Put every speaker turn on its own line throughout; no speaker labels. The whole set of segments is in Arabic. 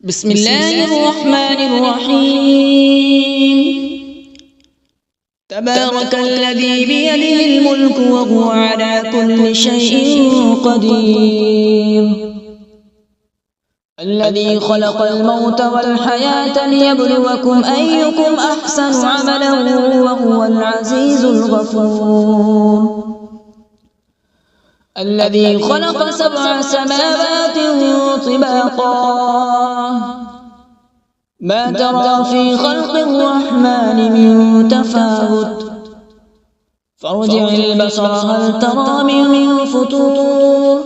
بسم الله الرحمن الرحيم. تبارك الذي بيده الملك وهو على كل شيء قدير. الذي خلق الموت والحياة ليبلوكم أيكم أحسن عملا وهو العزيز الغفور. الذي خلق 7 سماوات طباقا ما ترى في خلق الرحمن من تفاوت فارجع البصر هل ترى من فتور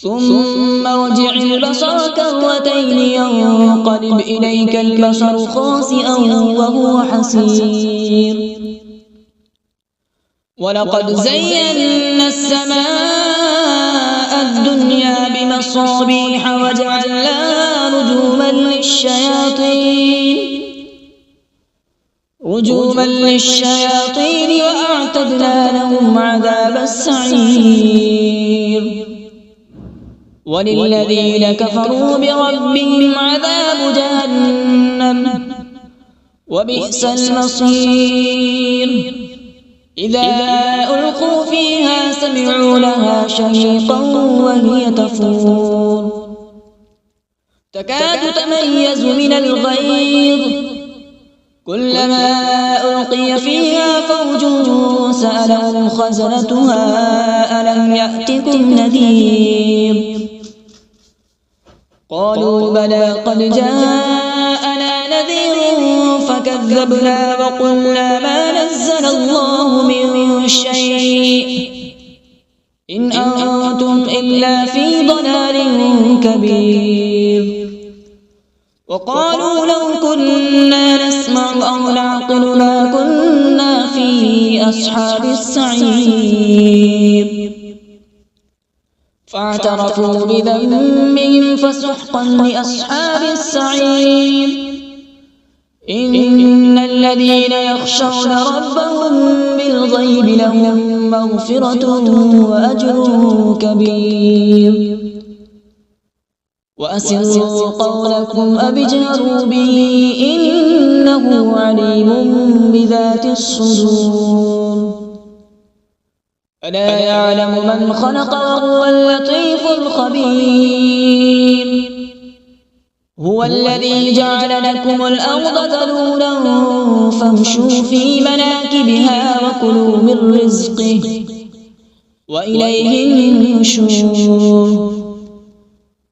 ثم ارجع البصر كرتين ينقلب إليك البصر خاسئا وهو حسير. ولقد زينا السماء الدنيا بمصابيح وجعلناها رجوما للشياطين وأعتدنا لهم عذاب السعير. وللذين كفروا بربهم عذاب جهنم وبئس المصير. إذا ألقوا فيها سمعوا لها شهيقا وهي تفور تكاد تميز من الغيظ كلما ألقي فيها فوج سألهم خزنتها ألم يأتكم نذير قالوا بلى قد جاءنا نذير فكذبنا وقلنا ما نزل الله من شيء إن أنتم إلا في ضلال كبير. وقالوا لو كنا نسمع أو نعقل ما كنا في أصحاب السعير. فاعترفوا بذنبهم فسحقا لأصحاب السعير. إن الذين يخشون ربهم بالغيب لهم مغفرة وأجر كبير. وأسروا قولكم أو اجهروا به إنه عليم بذات الصدور. ألا يعلم من خلق وهو اللطيف الخبير. هو الذي جعل لكم الأرض ذلولا فامشوا في مناكبها وكلوا من رزقه وإليه النشور.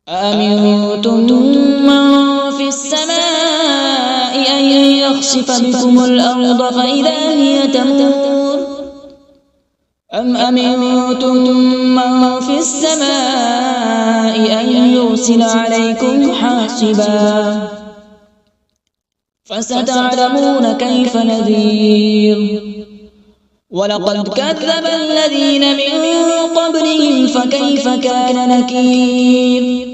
أأمنتم من في السماء أن يخسف بكم الأرض فإذا هي تمور أم أمنتم من في السماء أن يرسل عليكم حاصبا فستعلمون كيف نذير. ولقد كذب الذين من قبلهم فكيف كان نكير.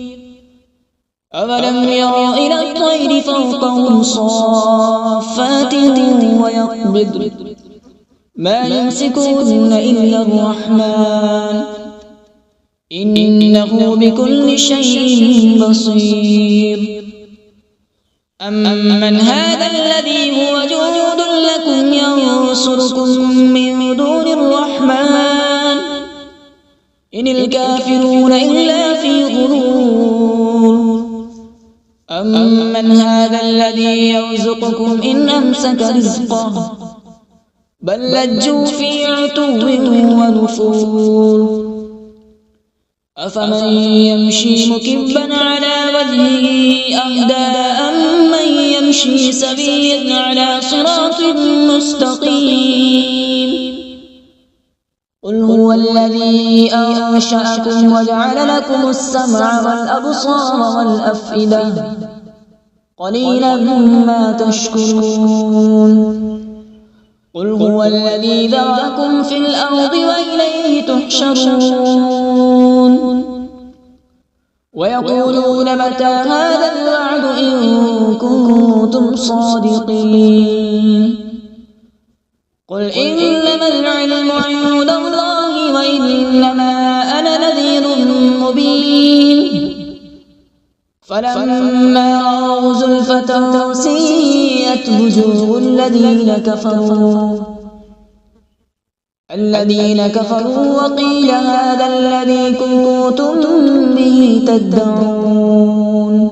أولم يروا إلى الطير فوقهم صافات ويقبض ما يمسكهن إلا الرحمن إنه بكل شيء بصير. أمن هذا الذي هو جند لكم ينصركم من دون الرحمن إن الكافرون إلا في غرور. أمن هذا الذي يرزقكم إن أمسك رزقه بل لجوا في عتو ونفور. أفمن يمشي مكبا على وجهه أهدى أمن يمشي سويا على صراط مستقيم. قل هو الذي أنشأكم وجعل لكم السمع والأبصار والأفئدة قليلا ما تشكرون. قل هو الذي ذرأكم في الأرض وإليه تحشرون. ويقولون متى هذا الوعد إن كنتم صادقين. قل إنما العلم عند الله وإنما أنا نذير مبين فلما رأوا زلفة سيئت وجوه الذين كفروا وقيل هذا الذي كنتم به تدعون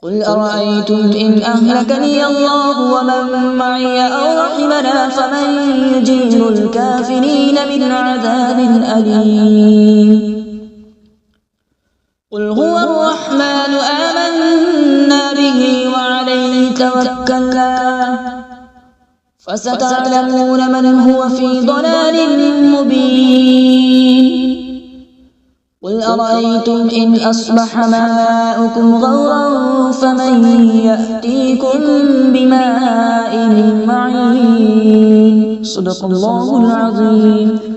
قل أرأيتم إن أهلكني الله ومن معي أو رحمنا فمن يجير الكافرين من عذاب أليم قل هو الرحمن آمنا به وعليه توكلنا فستعلمون من هو في ضلال مبين قل أرأيتم إن أصبح ماؤكم غورا فمن يأتيكم بماء معين صدق الله العظيم.